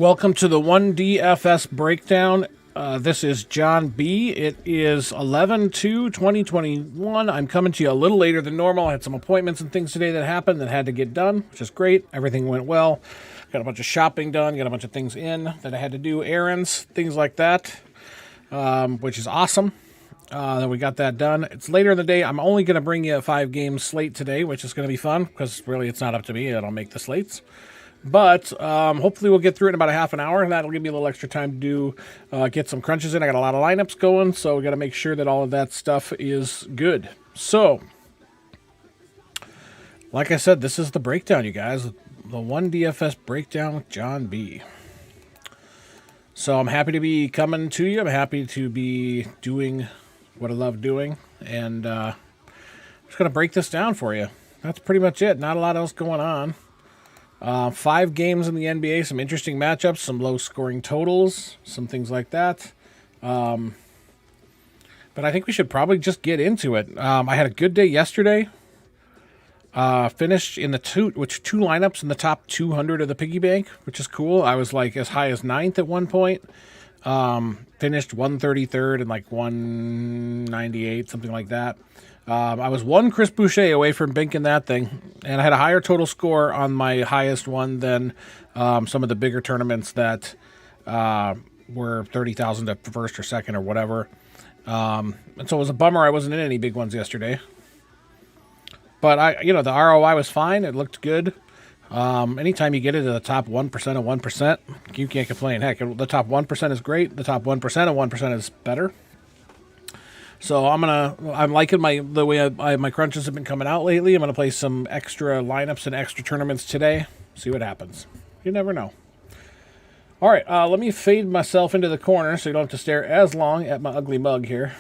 Welcome to the One DFS Breakdown. This is Jon B. It is 11/2/2021. I'm coming to you a little later than normal. I had some appointments and things today that happened that had to get done, which is great. Everything went well. Got a bunch of shopping done, got a bunch of things in that I had to do, errands, things like that, which is awesome. That we got that done. It's later in the day. I'm only going to bring you a 5-game slate today, which is going to be fun because really it's not up to me. I don't make the slates. But hopefully we'll get through it in about a half an hour, and that'll give me a little extra time to do get some crunches in. I got a lot of lineups going, so we got to make sure that all of that stuff is good. So, like I said, this is the breakdown, you guys. The One DFS Breakdown with Jon B. So I'm happy to be coming to you. I'm happy to be doing what I love doing, and I'm just going to break this down for you. That's pretty much it. Not a lot else going on. 5 games in the NBA, some interesting matchups, some low-scoring totals, some things like that. But I think we should probably just get into it. I had a good day yesterday. Finished in the two lineups in the top 200 of the piggy bank, which is cool. I was like as high as 9th at one point. Finished 133rd and like 198, something like that. I was one Chris Boucher away from binking that thing, and I had a higher total score on my highest one than some of the bigger tournaments that were 30,000 to first or second or whatever. And so it was a bummer I wasn't in any big ones yesterday. But the ROI was fine. It looked good. Anytime you get into the top 1% of 1%, you can't complain. Heck, the top 1% is great. The top 1% of 1% is better. So I'm liking the way my crunches have been coming out lately. I'm gonna play some extra lineups and extra tournaments today. See what happens. You never know. All right, let me fade myself into the corner so you don't have to stare as long at my ugly mug here.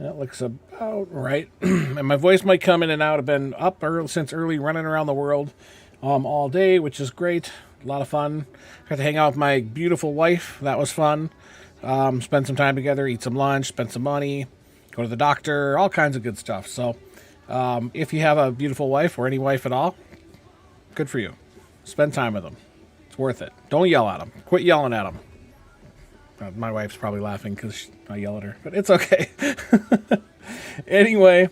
That looks about right. And my voice might come in and out. I've been up since early, running around the world all day, which is great. A lot of fun. Got to hang out with my beautiful wife. That was fun. Spend some time together, eat some lunch, spend some money, go to the doctor, all kinds of good stuff. So if you have a beautiful wife or any wife at all, good for you. Spend time with them. It's worth it. Don't yell at them. Quit yelling at them. My wife's probably laughing because I yell at her, but it's okay. Anyway,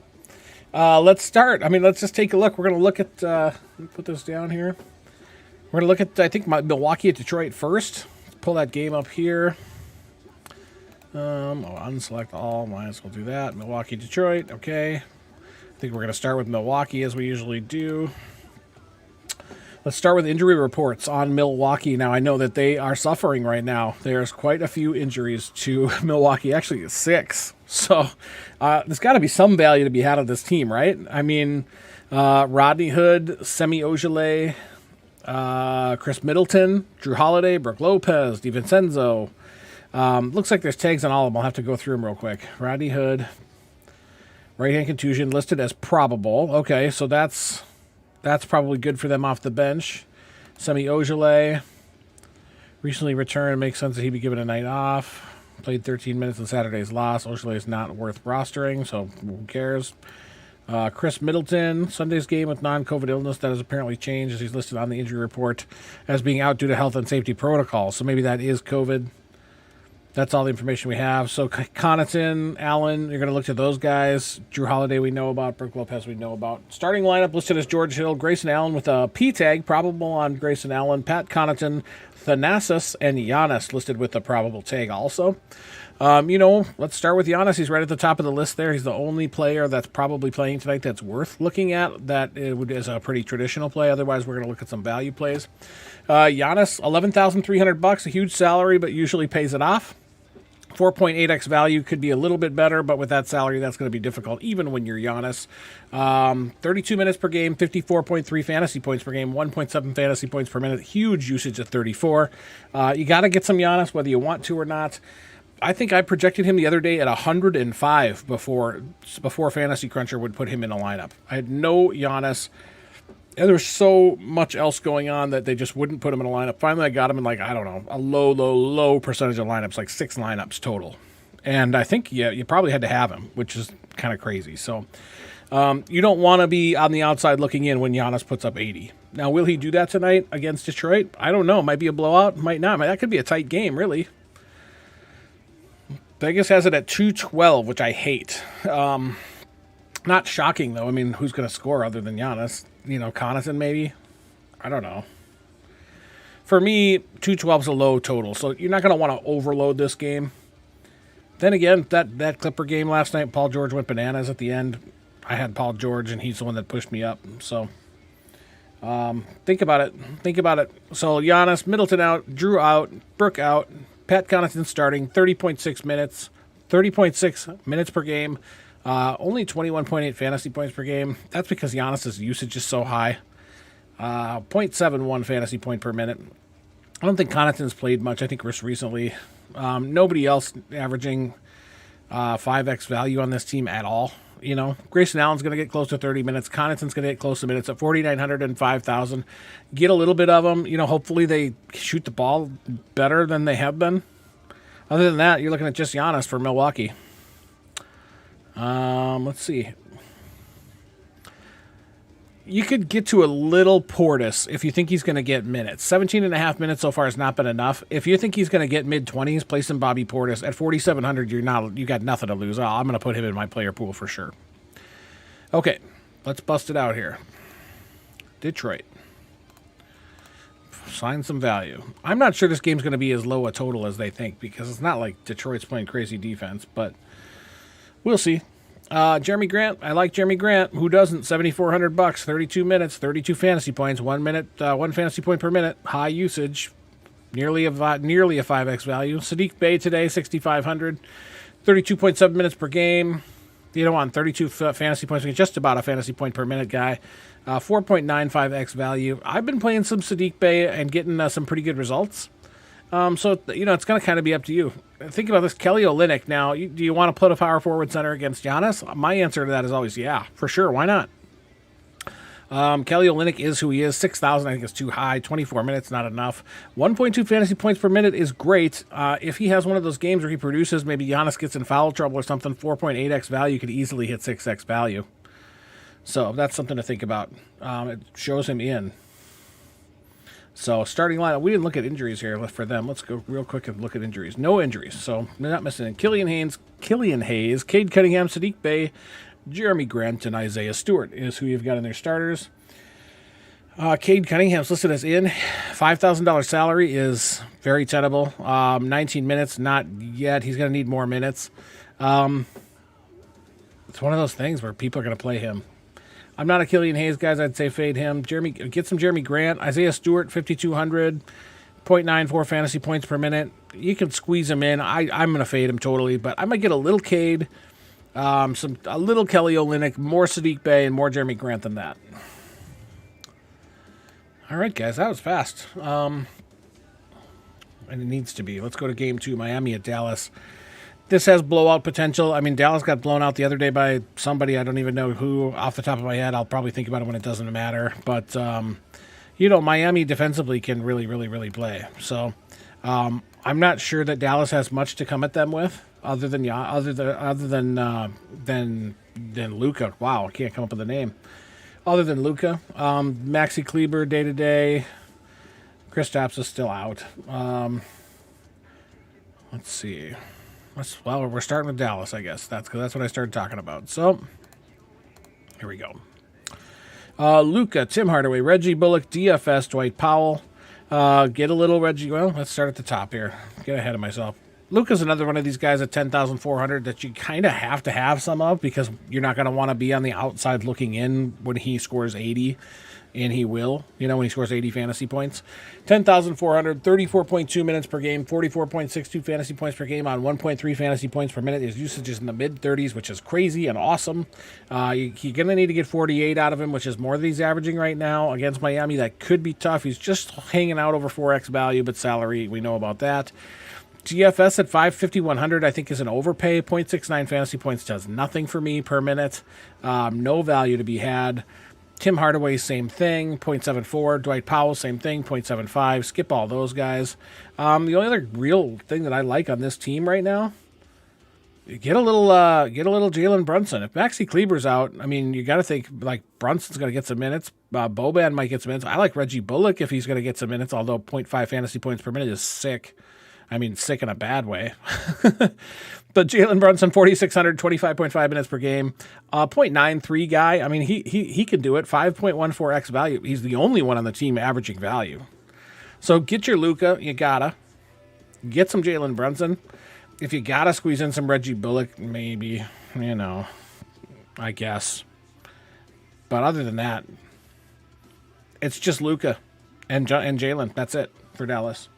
let's start. Let's just take a look. We're going to look at, let me put this down here. We're going to look at, I think, Milwaukee at Detroit first. Let's pull that game up here. I'll unselect all. Might as well do that. Milwaukee, Detroit. Okay. I think we're going to start with Milwaukee as we usually do. Let's start with injury reports on Milwaukee. Now, I know that they are suffering right now. There's quite a few injuries to Milwaukee. Actually, it's 6. So there's got to be some value to be had of this team, right? Rodney Hood, Semi Ojeleye, Chris Middleton, Drew Holiday, Brook Lopez, DiVincenzo. Looks like there's tags on all of them. I'll have to go through them real quick. Rodney Hood, right hand contusion, listed as probable. Okay, so that's probably good for them off the bench. Semi Ojeleye, recently returned. Makes sense that he'd be given a night off. Played 13 minutes in Saturday's loss. Ojeleye is not worth rostering, so who cares? Chris Middleton, Sunday's game with non-COVID illness that has apparently changed as he's listed on the injury report as being out due to health and safety protocols. So maybe that is COVID. That's all the information we have. So Connaughton, Allen, you're going to look at those guys. Drew Holiday we know about. Brook Lopez we know about. Starting lineup listed as George Hill, Grayson Allen with a P tag, probable on Grayson Allen. Pat Connaughton, Thanasis, and Giannis listed with a probable tag also. Let's start with Giannis. He's right at the top of the list there. He's the only player that's probably playing tonight that's worth looking at. That is a pretty traditional play. Otherwise, we're going to look at some value plays. Giannis, $11,300, a huge salary, but usually pays it off. 4.8x value could be a little bit better, but with that salary, that's going to be difficult, even when you're Giannis. 32 minutes per game, 54.3 fantasy points per game, 1.7 fantasy points per minute, huge usage at 34. You got to get some Giannis, whether you want to or not. I think I projected him the other day at 105 before Fantasy Cruncher would put him in a lineup. I had no Giannis. And there was so much else going on that they just wouldn't put him in a lineup. Finally, I got him in a low percentage of lineups, like 6 lineups total. And I think you probably had to have him, which is kind of crazy. So You don't want to be on the outside looking in when Giannis puts up 80. Now, will he do that tonight against Detroit? I don't know. Might be a blowout. Might not. That could be a tight game, really. Vegas has it at 212, which I hate. Not shocking, though. I mean, who's going to score other than Giannis? Connaughton maybe? I don't know. For me, 212 is a low total, so you're not going to want to overload this game. Then again, that Clipper game last night, Paul George went bananas at the end. I had Paul George, and he's the one that pushed me up. So think about it. So Giannis, Middleton out, Drew out, Brook out, Pat Connaughton starting, 30.6 minutes, 30.6 minutes per game, only 21.8 fantasy points per game. That's because Giannis's usage is so high. 0.71 fantasy point per minute. I don't think Connaughton's played much. I think just recently. Nobody else averaging 5x value on this team at all. Grayson Allen's going to get close to 30 minutes. Connaughton's going to get close to minutes at 4,900 and 5,000. Get a little bit of them. Hopefully they shoot the ball better than they have been. Other than that, you're looking at just Giannis for Milwaukee. Let's see. You could get to a little Portis if you think he's going to get minutes. 17.5 minutes so far has not been enough. If you think he's going to get mid-20s, play some Bobby Portis. At 4,700, you got nothing to lose. I'm going to put him in my player pool for sure. Okay, let's bust it out here. Detroit. Sign some value. I'm not sure this game's going to be as low a total as they think because it's not like Detroit's playing crazy defense, but we'll see. Jeremy Grant. I like Jeremy Grant. Who doesn't? $7,400, 32 minutes, 32 fantasy points, 1 minute, 1 fantasy point per minute. High usage, nearly a 5x value. Saddiq Bey today, 6,500, 32.7 minutes per game. On 32 fantasy points, just about a fantasy point per minute guy. 4.95x value. I've been playing some Saddiq Bey and getting some pretty good results. So it's going to kind of be up to you. Think about this, Kelly Olynyk. Now, do you want to put a power forward center against Giannis? My answer to that is always yeah, for sure. Why not? Kelly Olynyk is who he is. 6,000, I think, is too high. 24 minutes, not enough. 1.2 fantasy points per minute is great. If he has one of those games where he produces, maybe Giannis gets in foul trouble or something, 4.8x value could easily hit 6x value. So that's something to think about. It shows him in. So starting lineup, we didn't look at injuries here for them. Let's go real quick and look at injuries. No injuries, so they're not missing it. Killian Hayes, Cade Cunningham, Saddiq Bey, Jeremy Grant, and Isaiah Stewart is who you've got in their starters. Cade Cunningham's listed as in. $5,000 salary is very tenable. 19 minutes, not yet. He's going to need more minutes. It's one of those things where people are going to play him. I'm not a Killian Hayes, guys. I'd say fade him. Get some Jeremy Grant. Isaiah Stewart, 5,200, 0.94 fantasy points per minute. You can squeeze him in. I'm going to fade him totally, but I might get a little Cade, a little Kelly Olynyk, more Saddiq Bey, and more Jeremy Grant than that. All right, guys, that was fast. And it needs to be. Let's go to game 2, Miami at Dallas. This has blowout potential. I mean, Dallas got blown out the other day by somebody. I don't even know who off the top of my head. I'll probably think about it when it doesn't matter. But, Miami defensively can really, really, really play. So I'm not sure that Dallas has much to come at them with other than Luka. Wow, I can't come up with a name. Other than Luka. Maxi Kleber day-to-day. Kristaps is still out. Let's see. We're starting with Dallas, I guess. That's what I started talking about. So, here we go. Luka, Tim Hardaway, Reggie Bullock, DFS, Dwight Powell. Get a little Reggie. Well, let's start at the top here. Get ahead of myself. Luka's another one of these guys at 10,400 that you kind of have to have some of because you're not going to want to be on the outside looking in when he scores 80. And he will, when he scores 80 fantasy points. 10,400, 34.2 minutes per game, 44.62 fantasy points per game on 1.3 fantasy points per minute. His usage is in the mid-30s, which is crazy and awesome. You're going to need to get 48 out of him, which is more than he's averaging right now. Against Miami, that could be tough. He's just hanging out over 4x value, but salary, we know about that. DFS at 5,100, I think, is an overpay. 0.69 fantasy points does nothing for me per minute. No value to be had. Tim Hardaway, same thing, 0.74. Dwight Powell, same thing, 0.75. Skip all those guys. The only other real thing that I like on this team right now Get a little Jalen Brunson. If Maxi Kleber's out, I mean, you got to think like Brunson's going to get some minutes. Boban might get some minutes. I like Reggie Bullock if he's going to get some minutes, although 0.5 fantasy points per minute is sick. I mean, sick in a bad way. But Jalen Brunson, 4,600, 25.5 minutes per game. 0.93 guy. I mean, he can do it. 5.14x value. He's the only one on the team averaging value. So get your Luka. You gotta. Get some Jalen Brunson. If you gotta squeeze in some Reggie Bullock, maybe, I guess. But other than that, it's just Luka and Jalen. That's it for Dallas.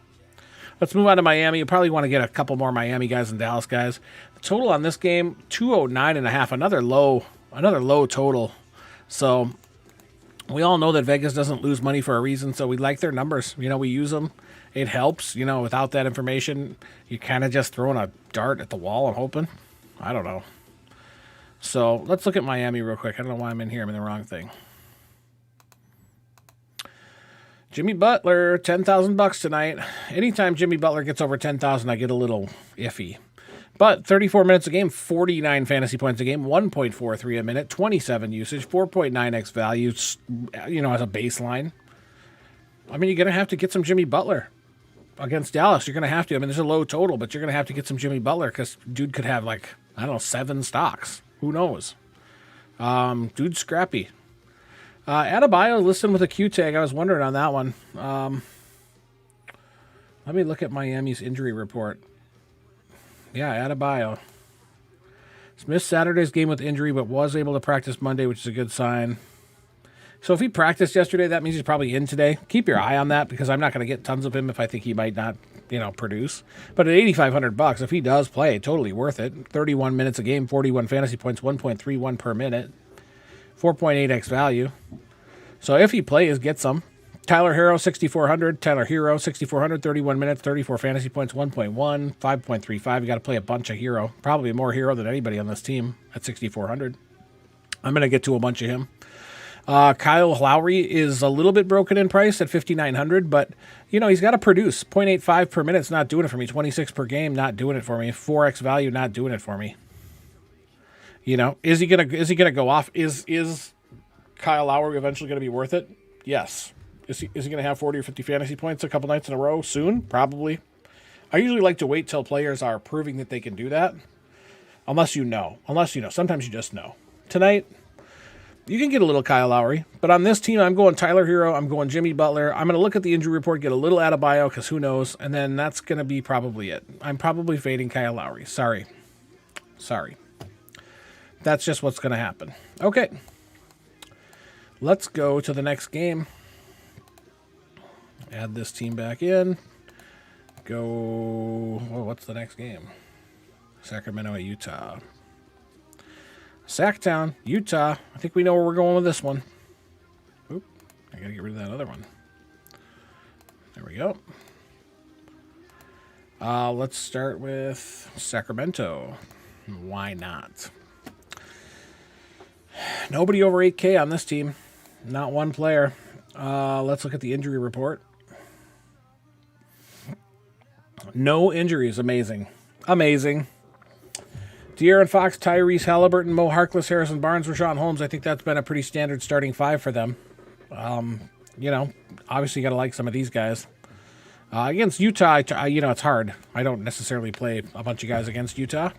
Let's move on to Miami. You probably want to get a couple more Miami guys than Dallas guys. The total on this game, 209.5. Another low total. So we all know that Vegas doesn't lose money for a reason, so we like their numbers. We use them. It helps. Without that information, you're kind of just throwing a dart at the wall and hoping. I don't know. So let's look at Miami real quick. I don't know why I'm in here. I'm in the wrong thing. Jimmy Butler, $10,000 tonight. Anytime Jimmy Butler gets over 10,000, I get a little iffy. But 34 minutes a game, 49 fantasy points a game, 1.43 a minute, 27 usage, 4.9x value, as a baseline. I mean, you're going to have to get some Jimmy Butler against Dallas. You're going to have to. I mean, there's a low total, but you're going to have to get some Jimmy Butler because dude could have 7 stocks. Who knows? Dude's scrappy. Adebayo listed with a Q tag. I was wondering on that one. Let me look at Miami's injury report. Yeah, Adebayo. Missed Saturday's game with injury, but was able to practice Monday, which is a good sign. So if he practiced yesterday, that means he's probably in today. Keep your eye on that because I'm not going to get tons of him if I think he might not, produce. But at $8,500, if he does play, totally worth it. 31 minutes a game, 41 fantasy points, 1.31 per minute, 4.8x value. So if he plays, get some. Tyler Hero, 6,400. Tyler Hero, 6,400, 31 minutes, 34 fantasy points, 1.1, 5.35. You got to play a bunch of Hero. Probably more Hero than anybody on this team at 6,400. I'm going to get to a bunch of him. Kyle Lowry is a little bit broken in price at 5,900, but he's got to produce 0.85 per minute. It's not doing it for me. 26 per game, not doing it for me. 4x value, not doing it for me. Is he gonna go off? Is Kyle Lowry eventually gonna be worth it? Yes. Is he gonna have 40 or 50 fantasy points a couple nights in a row soon? Probably. I usually like to wait till players are proving that they can do that. Unless you know. Sometimes you just know. Tonight, you can get a little Kyle Lowry, but on this team, I'm going Tyler Hero, I'm going Jimmy Butler. I'm going to look at the injury report, get a little Adebayo, because who knows, and then that's going to be probably it. I'm probably fading Kyle Lowry. Sorry. That's just what's going to happen. Okay. Let's go to the next game. Add this team back in. What's the next game? Sacramento at Utah. Sacktown, Utah. I think we know where we're going with this one. Oop, I got to get rid of that other one. There we go. Let's start with Sacramento. Why not? Nobody over 8K on this team. Not one player. Let's look at the injury report. No injuries. Amazing. De'Aaron Fox, Tyrese Halliburton, Mo Harkless, Harrison Barnes, Rashawn Holmes. I think that's been a pretty standard starting five for them. Obviously you got to like some of these guys. Against Utah, it's hard. I don't necessarily play a bunch of guys against Utah.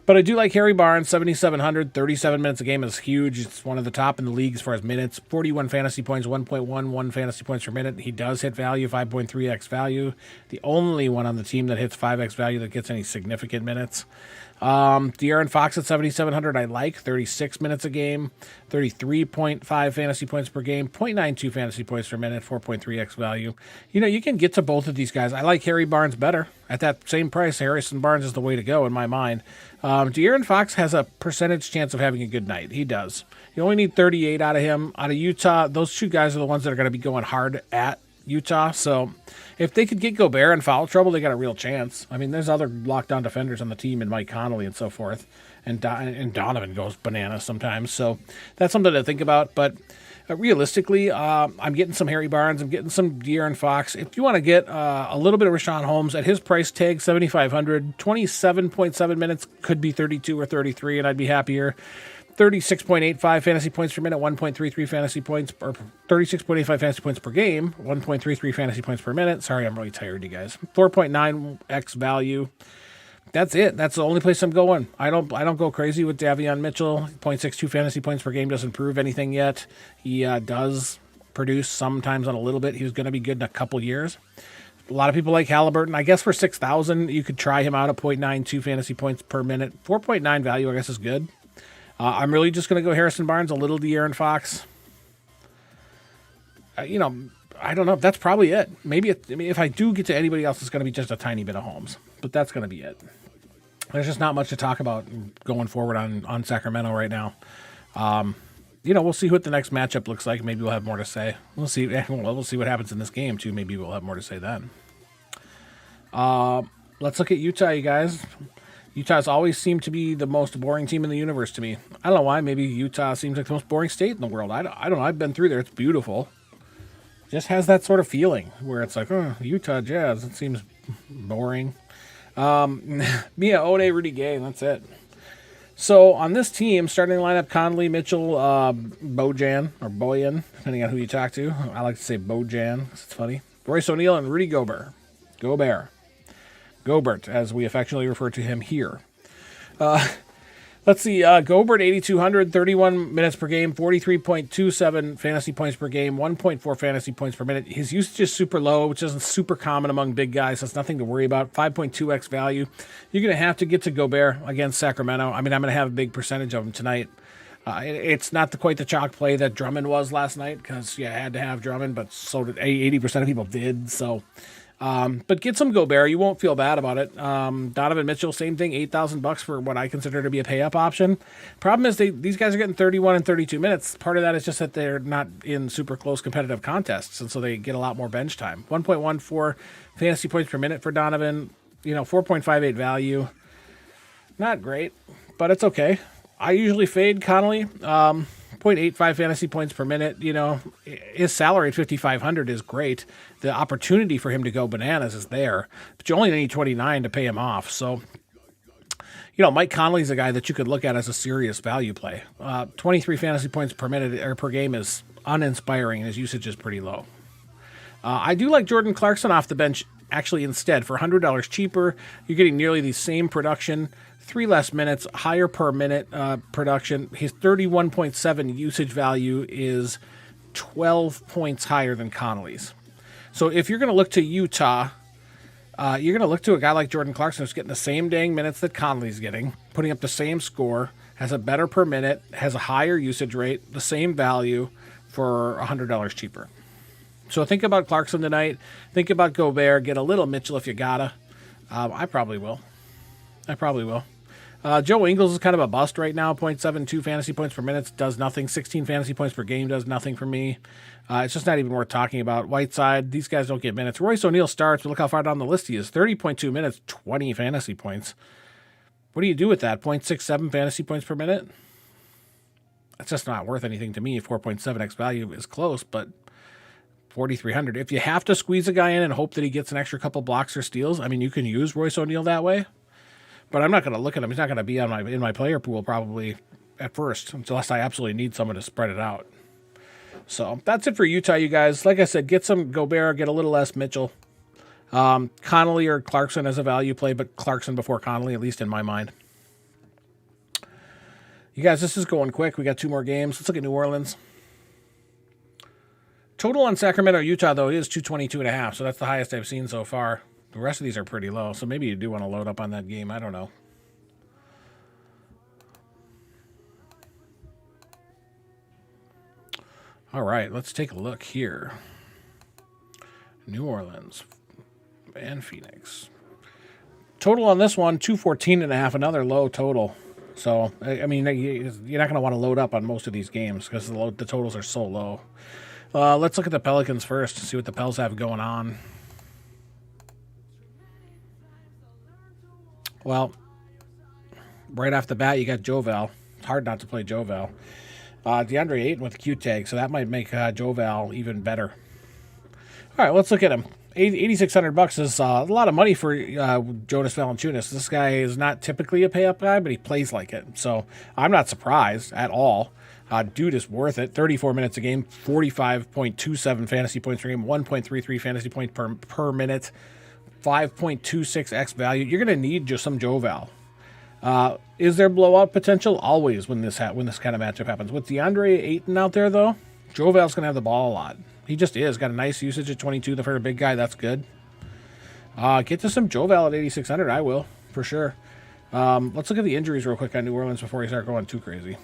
But I do like Harry Barnes, 7,700, 37 minutes a game is huge. It's one of the top in the league as far as minutes. 41 fantasy points, 1.11 fantasy points per minute. He does hit value, 5.3x value. The only one on the team that hits 5x value that gets any significant minutes. De'Aaron Fox at 7,700, I like 36 minutes a game, 33.5 fantasy points per game, 0.92 fantasy points per minute, 4.3x value. You can get to both of these guys. I like Harry Barnes better. At that same price, Harrison Barnes is the way to go in my mind. De'Aaron Fox has a percentage chance of having a good night. He does. You only need 38 out of him. Out of Utah, those two guys are the ones that are going to be going hard at Utah. So if they could get Gobert in foul trouble, they got a real chance. I mean, there's other lockdown defenders on the team and Mike Conley and so forth. And Donovan goes bananas sometimes. So that's something to think about. But Realistically, I'm getting some Harry Barnes. I'm getting some De'Aaron Fox. If you want to get a little bit of Rashawn Holmes at his price tag, 7,500, 27.7 minutes, could be 32 or 33, and I'd be happier. 36.85 fantasy points per minute, 1.33 fantasy points, or 36.85 fantasy points per game, 1.33 fantasy points per minute. Sorry, I'm really tired, you guys. 4.9x value. That's it. That's the only place I'm going. I don't go crazy with Davion Mitchell. 0.62 fantasy points per game doesn't prove anything yet. He does produce sometimes on a little bit. He was going to be good in a couple years. A lot of people like Halliburton. I guess for 6,000, you could try him out at 0.92 fantasy points per minute. 4.9 value, I guess, is good. I'm really just going to go Harrison Barnes, a little De'Aaron Fox. I don't know. That's probably it. Maybe if I do get to anybody else, it's going to be just a tiny bit of Holmes. But that's going to be it. There's just not much to talk about going forward on Sacramento right now. We'll see what the next matchup looks like. Maybe we'll have more to say. We'll see. We'll see what happens in this game, too. Maybe we'll have more to say then. Let's look at Utah, you guys. Utah's always seemed to be the most boring team in the universe to me. I don't know why. Maybe Utah seems like the most boring state in the world. I don't know. I've been through there. It's beautiful. Just has that sort of feeling where it's like, Utah Jazz. It seems boring. Mia Ode, Rudy Gay. That's it. So on this team, starting lineup, Conley, Mitchell, Bojan, or Boyan, depending on who you talk to. I like to say Bojan because it's funny. Royce O'Neal and Rudy Gobert. Gobert, as we affectionately refer to him here. Let's see. Gobert, 8,200, 31 minutes per game, 43.27 fantasy points per game, 1.4 fantasy points per minute. His usage is super low, which isn't super common among big guys. So it's nothing to worry about. 5.2x value. You're going to have to get to Gobert against Sacramento. I mean, I'm going to have a big percentage of him tonight. It's not quite the chalk play that Drummond was last night because you had to have Drummond, but so did 80% of people did. So. But get some Gobert. You won't feel bad about it. Donovan Mitchell, same thing, $8,000 for what I consider to be a pay-up option. Problem is these guys are getting 31 and 32 minutes. Part of that is just that they're not in super close competitive contests, and so they get a lot more bench time. 1.14 fantasy points per minute for Donovan. 4.58 value. Not great, but it's okay. I usually fade Connolly. 0.85 fantasy points per minute. His salary at $5,500 is great. The opportunity for him to go bananas is there, but you only need 29 to pay him off. So, Mike Conley's a guy that you could look at as a serious value play. 23 fantasy points per minute or per game is uninspiring, and his usage is pretty low. I do like Jordan Clarkson off the bench, actually, instead. For $100 cheaper, you're getting nearly the same production, 3 less minutes, higher per minute production. His 31.7 usage value is 12 points higher than Conley's. So if you're going to look to Utah, you're going to look to a guy like Jordan Clarkson who's getting the same dang minutes that Conley's getting, putting up the same score, has a better per minute, has a higher usage rate, the same value for $100 cheaper. So think about Clarkson tonight. Think about Gobert. Get a little Mitchell if you gotta. I probably will. Joe Ingles is kind of a bust right now. 0.72 fantasy points per minute does nothing. 16 fantasy points per game does nothing for me. It's just not even worth talking about. Whiteside, these guys don't get minutes. Royce O'Neal starts, but look how far down the list he is. 30.2 minutes, 20 fantasy points. What do you do with that? 0.67 fantasy points per minute? That's just not worth anything to me. 4.7x value is close, but 4,300. If you have to squeeze a guy in and hope that he gets an extra couple blocks or steals, I mean, you can use Royce O'Neal that way. But I'm not going to look at him. He's not going to be in my player pool probably at first, unless I absolutely need someone to spread it out. So that's it for Utah, you guys. Like I said, get some Gobert, get a little less Mitchell. Connolly or Clarkson as a value play, but Clarkson before Connolly, at least in my mind. You guys, this is going quick. We got 2 more games. Let's look at New Orleans. Total on Sacramento, Utah, though, is 222.5, so that's the highest I've seen so far. The rest of these are pretty low, so maybe you do want to load up on that game. I don't know. All right, let's take a look here. New Orleans and Phoenix. Total on this one, 214.5, another low total. So, I mean, you're not going to want to load up on most of these games because the totals are so low. Let's look at the Pelicans first to see what the Pels have going on. Well, right off the bat, you got JoVal. It's hard not to play JoVal. DeAndre Ayton with a Q tag, so that might make Joval even better. All right, let's look at him. $8,600 is a lot of money for Jonas Valanciunas. This guy is not typically a pay-up guy, but he plays like it. So I'm not surprised at all. Dude is worth it. 34 minutes a game, 45.27 fantasy points per game, 1.33 fantasy points per minute, 5.26 X value. You're going to need just some Joval. Is there blowout potential? Always when this kind of matchup happens. With DeAndre Ayton out there, though, Joval's going to have the ball a lot. He just is. Got a nice usage at 22. For a big guy, that's good. Get to some Joval at 8,600. I will, for sure. Let's look at the injuries real quick on New Orleans before we start going too crazy.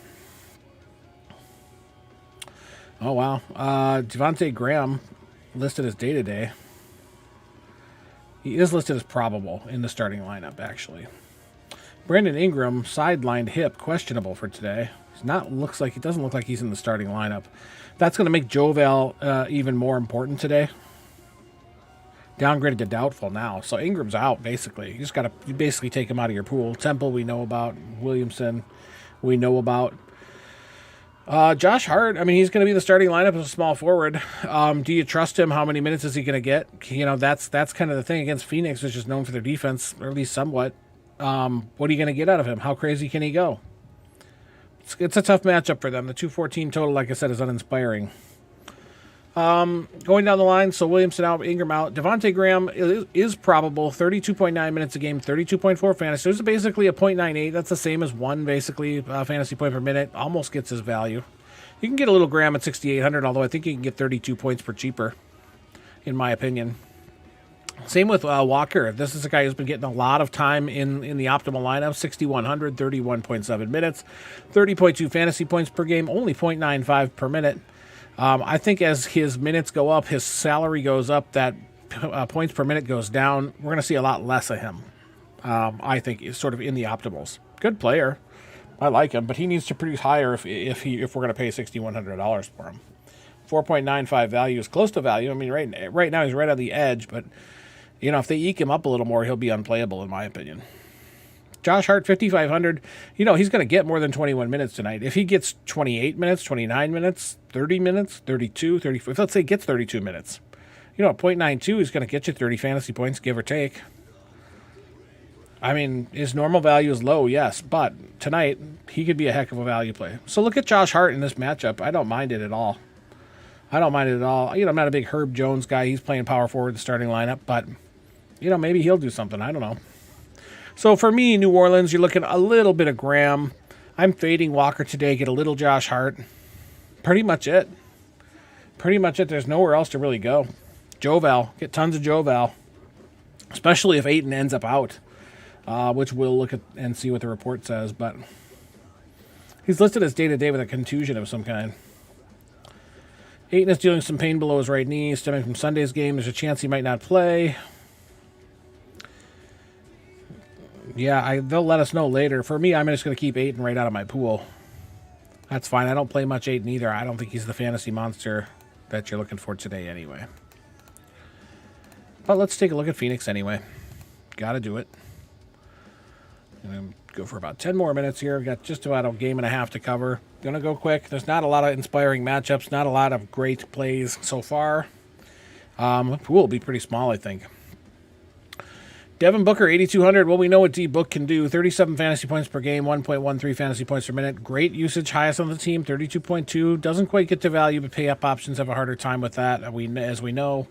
Oh, wow. Javontae Graham listed as day-to-day. He is listed as probable in the starting lineup, actually. Brandon Ingram, sidelined hip, questionable for today. It doesn't look like he's in the starting lineup. That's going to make Joval even more important today. Downgraded to doubtful now. So Ingram's out, basically. You just got to basically take him out of your pool. Temple, we know about. Williamson, we know about. Josh Hart, I mean, he's going to be the starting lineup as a small forward. Do you trust him? How many minutes is he going to get? You know, that's kind of the thing against Phoenix, which is known for their defense, or at least somewhat. What are you going to get out of him? How crazy can he go? It's a tough matchup for them. The 214 total, like I said, is uninspiring. Going down the line, so Williamson out, Ingram out. Devontae Graham is probable, 32.9 minutes a game, 32.4 fantasy. So it's basically a 0.98. That's the same as one, basically, fantasy point per minute. Almost gets his value. You can get a little Graham at 6,800, although I think you can get 32 points per cheaper, in my opinion. Same with Walker. This is a guy who's been getting a lot of time in the optimal lineup. 6,100, 31.7 minutes, 30.2 fantasy points per game, only 0.95 per minute. I think as his minutes go up, his salary goes up, that points per minute goes down. We're going to see a lot less of him. I think is sort of in the optimals. Good player. I like him, but he needs to produce higher if we're going to pay $6,100 for him. 4.95 value is close to value. I mean, right now he's right on the edge, but you know, if they eke him up a little more, he'll be unplayable in my opinion. Josh Hart, 5,500. You know, he's going to get more than 21 minutes tonight. If he gets 28 minutes, 29 minutes, 30 minutes, 32, 34, let's say he gets 32 minutes. You know, at 0.92, he's going to get you 30 fantasy points, give or take. I mean, his normal value is low, yes, but tonight, he could be a heck of a value play. So look at Josh Hart in this matchup. I don't mind it at all. You know, I'm not a big Herb Jones guy. He's playing power forward in the starting lineup, but, you know, maybe he'll do something. I don't know. So for me, New Orleans, you're looking a little bit of Graham. I'm fading Walker today, get a little Josh Hart. Pretty much it. There's nowhere else to really go. Joval, get tons of Joval, especially if Ayton ends up out, which we'll look at and see what the report says. But he's listed as day-to-day with a contusion of some kind. Ayton is dealing some pain below his right knee, stemming from Sunday's game. There's a chance he might not play. Yeah, they'll let us know later. For me, I'm just going to keep Ayton right out of my pool. That's fine. I don't play much Ayton either. I don't think he's the fantasy monster that you're looking for today anyway. But let's take a look at Phoenix anyway. Got to do it. I'm going to go for about 10 more minutes here. We've got just about a game and a half to cover. Going to go quick. There's not a lot of inspiring matchups. Not a lot of great plays so far. Pool will be pretty small, I think. Devin Booker, 8,200. Well, we know what D-Book can do. 37 fantasy points per game, 1.13 fantasy points per minute. Great usage, highest on the team, 32.2. Doesn't quite get to value, but pay-up options have a harder time with that, as we know.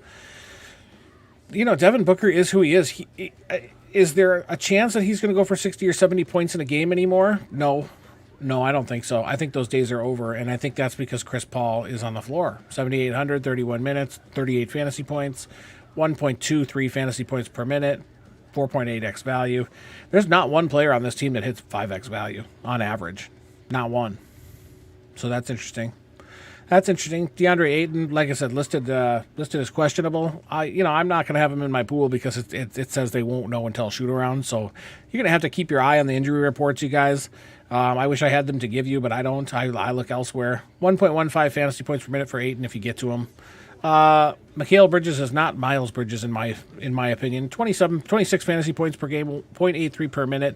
You know, Devin Booker is who he is. Is there a chance that he's going to go for 60 or 70 points in a game anymore? No, I don't think so. I think those days are over, and I think that's because Chris Paul is on the floor. 7,800, 31 minutes, 38 fantasy points, 1.23 fantasy points per minute. 4.8x value. There's not one player on this team that hits 5x value on average. Not one. So that's interesting. DeAndre Ayton, like I said, listed as questionable. I'm not going to have him in my pool because it says they won't know until shoot around. So you're going to have to keep your eye on the injury reports, you guys. I wish I had them to give you, but I don't. I look elsewhere. 1.15 fantasy points per minute for Ayton if you get to him. Mikal Bridges is not Miles Bridges in my opinion. 26 fantasy points per game, 0.83 per minute.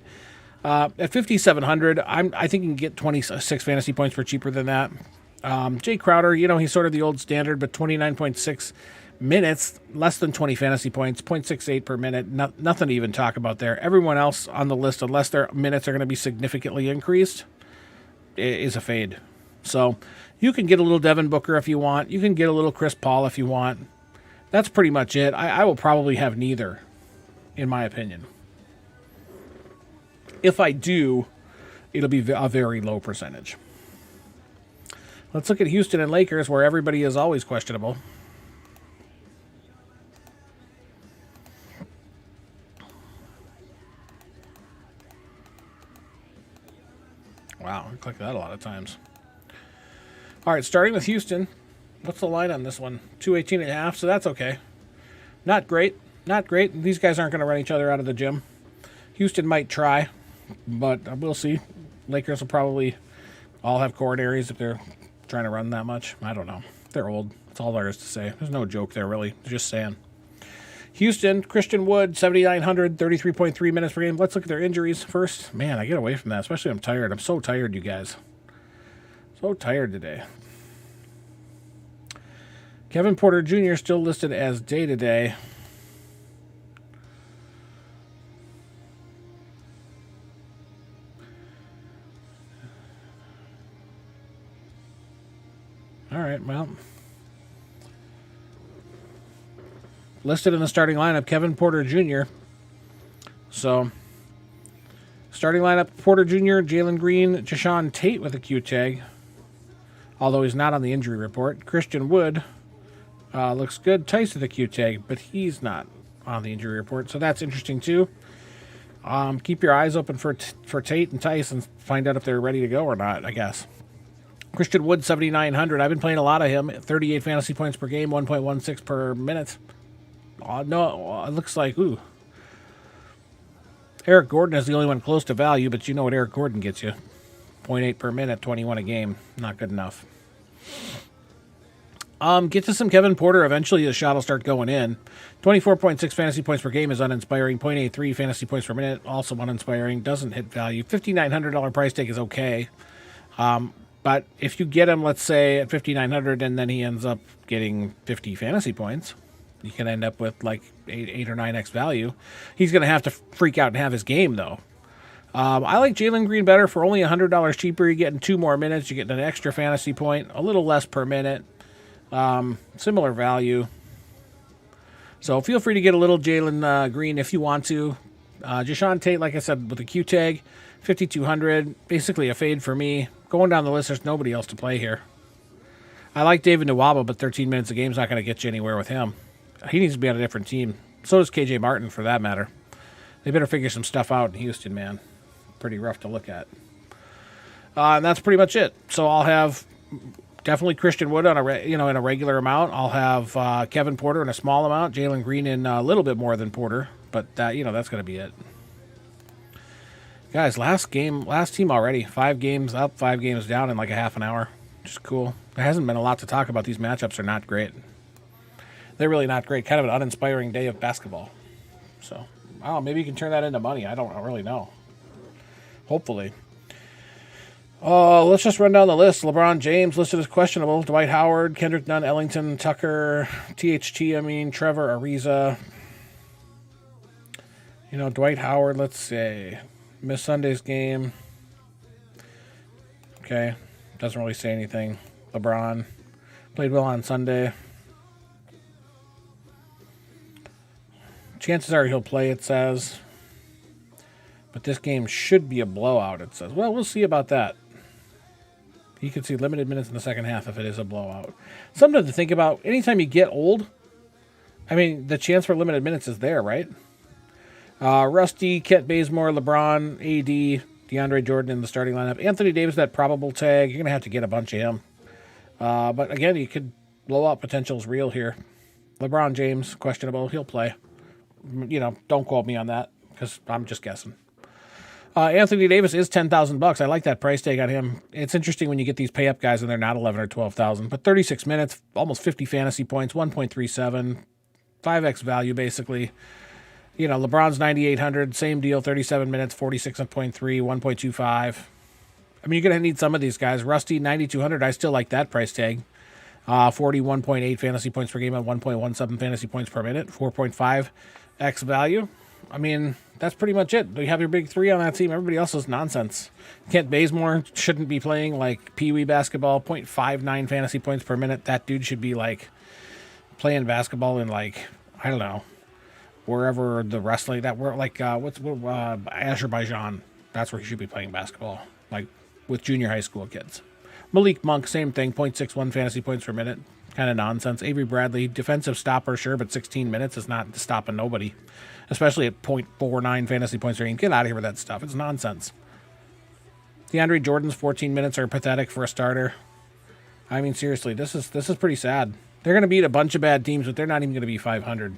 At 5,700, I think you can get 26 fantasy points for cheaper than that. Jay Crowder, he's sort of the old standard, but 29.6 minutes, less than 20 fantasy points, 0.68 per minute, nothing to even talk about there. Everyone else on the list, unless their minutes are going to be significantly increased, is a fade. So you can get a little Devin Booker if you want. You can get a little Chris Paul if you want. That's pretty much it. I will probably have neither, in my opinion. If I do, it'll be a very low percentage. Let's look at Houston and Lakers, where everybody is always questionable. Wow, I clicked that a lot of times. All right, starting with Houston. What's the line on this one? 218.5, so that's okay. Not great. Not great. These guys aren't going to run each other out of the gym. Houston might try, but we'll see. Lakers will probably all have coronaries if they're trying to run that much. I don't know. They're old. That's all there is to say. There's no joke there, really. Just saying. Houston, Christian Wood, 7,900, 33.3 minutes per game. Let's look at their injuries first. Man, I get away from that, especially I'm tired. I'm so tired, you guys. So tired today. Kevin Porter Jr. still listed as day-to-day. All right, well. Listed in the starting lineup, Kevin Porter Jr. So, starting lineup, Porter Jr., Jalen Green, Jashawn Tate with a Q tag. Although he's not on the injury report. Christian Wood looks good. Tice with a Q tag, but he's not on the injury report. So that's interesting too. Keep your eyes open for Tate and Tice and find out if they're ready to go or not, I guess. Christian Wood, 7,900. I've been playing a lot of him. 38 fantasy points per game, 1.16 per minute. No, it looks like, Eric Gordon is the only one close to value, but you know what Eric Gordon gets you. 0.8 per minute, 21 a game. Not good enough. Get to some Kevin Porter. Eventually the shot will start going in. 24.6 fantasy points per game is uninspiring. 0.83 fantasy points per minute, also uninspiring. Doesn't hit value. $5,900 price tag is okay. But if you get him, let's say, at $5,900 and then he ends up getting 50 fantasy points, you can end up with like 8 or 9x value. He's going to have to freak out and have his game, though. I like Jalen Green better for only $100 cheaper. You're getting 2 more minutes. You're getting an extra fantasy point, a little less per minute. Similar value. So feel free to get a little Jalen Green if you want to. Jashawn Tate, like I said, with a Q tag, 5,200. Basically a fade for me. Going down the list, there's nobody else to play here. I like David Nwaba, but 13 minutes a game is not going to get you anywhere with him. He needs to be on a different team. So does KJ Martin, for that matter. They better figure some stuff out in Houston, man. Pretty rough to look at. And that's pretty much it. So I'll have definitely Christian Wood on in a regular amount. I'll have Kevin Porter in a small amount. Jalen Green in a little bit more than Porter, but that's going to be it. Guys, last team already. 5 games up, 5 games down in like a half an hour. Just cool. There hasn't been a lot to talk about. These matchups are not great. They're really not great. Kind of an uninspiring day of basketball. So, maybe you can turn that into money. I don't really know. Hopefully. Let's just run down the list. LeBron James listed as questionable. Dwight Howard, Kendrick Nunn, Ellington, Tucker, Trevor Ariza. Dwight Howard, let's say. Missed Sunday's game. Okay. Doesn't really say anything. LeBron played well on Sunday. Chances are he'll play, it says. But this game should be a blowout, it says. Well, we'll see about that. You can see limited minutes in the second half if it is a blowout. Something to think about. Anytime you get old, the chance for limited minutes is there, right? Rusty, Kent Bazemore, LeBron, AD, Deandre Jordan in the starting lineup. Anthony Davis, that probable tag. You're going to have to get a bunch of him. But again, you could blow out potential's real here. LeBron James, questionable. He'll play. Don't quote me on that because I'm just guessing. Anthony Davis is $10,000. I like that price tag on him. It's interesting when you get these pay-up guys and they're not 11 or 12,000. But 36 minutes, almost 50 fantasy points, 1.37, 5x value basically. You know, LeBron's 9,800, same deal, 37 minutes, 46.3, 1.25. I mean, you're going to need some of these guys. Rusty, 9,200, I still like that price tag. 41.8 fantasy points per game at 1.17 fantasy points per minute, 4.5 X value. I mean, that's pretty much it. You have your big three on that team. Everybody else is nonsense. Kent Bazemore shouldn't be playing like Pee-wee basketball, 0.59 fantasy points per minute. That dude should be like playing basketball in like, I don't know, wherever the wrestling that we're like, Azerbaijan. That's where he should be playing basketball, like with junior high school kids. Malik Monk, same thing, 0.61 fantasy points per minute. Kind of nonsense. Avery Bradley, defensive stopper, sure, but 16 minutes is not stopping nobody, especially at 0.49 fantasy points per game. Get out of here with that stuff. It's nonsense. Deandre Jordan's 14 minutes are pathetic for a starter. I mean, seriously, this is pretty sad. They're going to beat a bunch of bad teams, but they're not even going to be 500.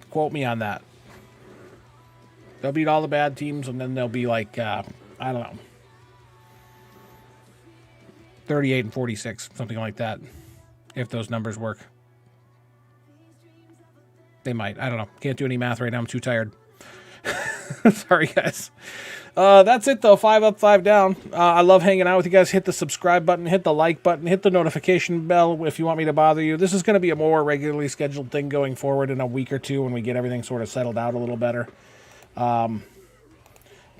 Quote me on that. They'll beat all the bad teams, and then they'll be like, I don't know, 38 and 46, something like that, if those numbers work. They might. I don't know. Can't do any math right now. I'm too tired. Sorry, guys. That's it, though. 5 up, 5 down. I love hanging out with you guys. Hit the subscribe button. Hit the like button. Hit the notification bell if you want me to bother you. This is going to be a more regularly scheduled thing going forward in a week or two when we get everything sort of settled out a little better. But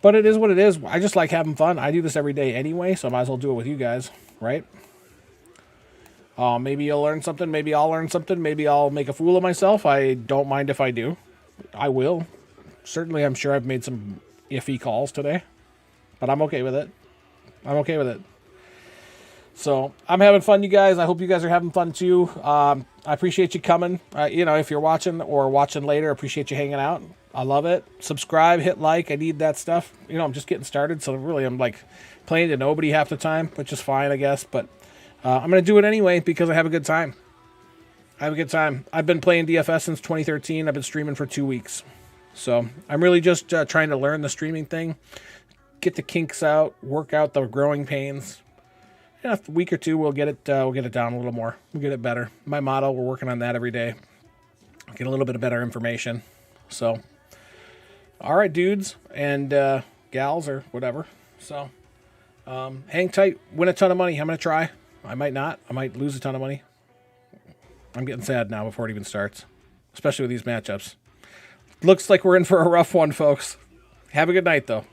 it is what it is. I just like having fun. I do this every day anyway, so I might as well do it with you guys, right? Maybe you'll learn something. Maybe I'll learn something. Maybe I'll make a fool of myself. I don't mind if I do. I will. Certainly, I'm sure I've made some iffy calls today, but I'm okay with it. I'm okay with it. So I'm having fun, you guys. I hope you guys are having fun too. I appreciate you coming. If you're watching or watching later, I appreciate you hanging out. I love it. Subscribe, hit like. I need that stuff. I'm just getting started, so really I'm like playing to nobody half the time, which is fine, I guess. But I'm going to do it anyway because I have a good time. I've been playing DFS since 2013. I've been streaming for 2 weeks. So I'm really just trying to learn the streaming thing, get the kinks out, work out the growing pains. A week or two, we'll get it down a little more. We'll get it better. My motto, we're working on that every day. Get a little bit of better information. So, all right, dudes and gals or whatever. So, hang tight. Win a ton of money. I'm going to try. I might not. I might lose a ton of money. I'm getting sad now before it even starts, especially with these matchups. Looks like we're in for a rough one, folks. Have a good night, though.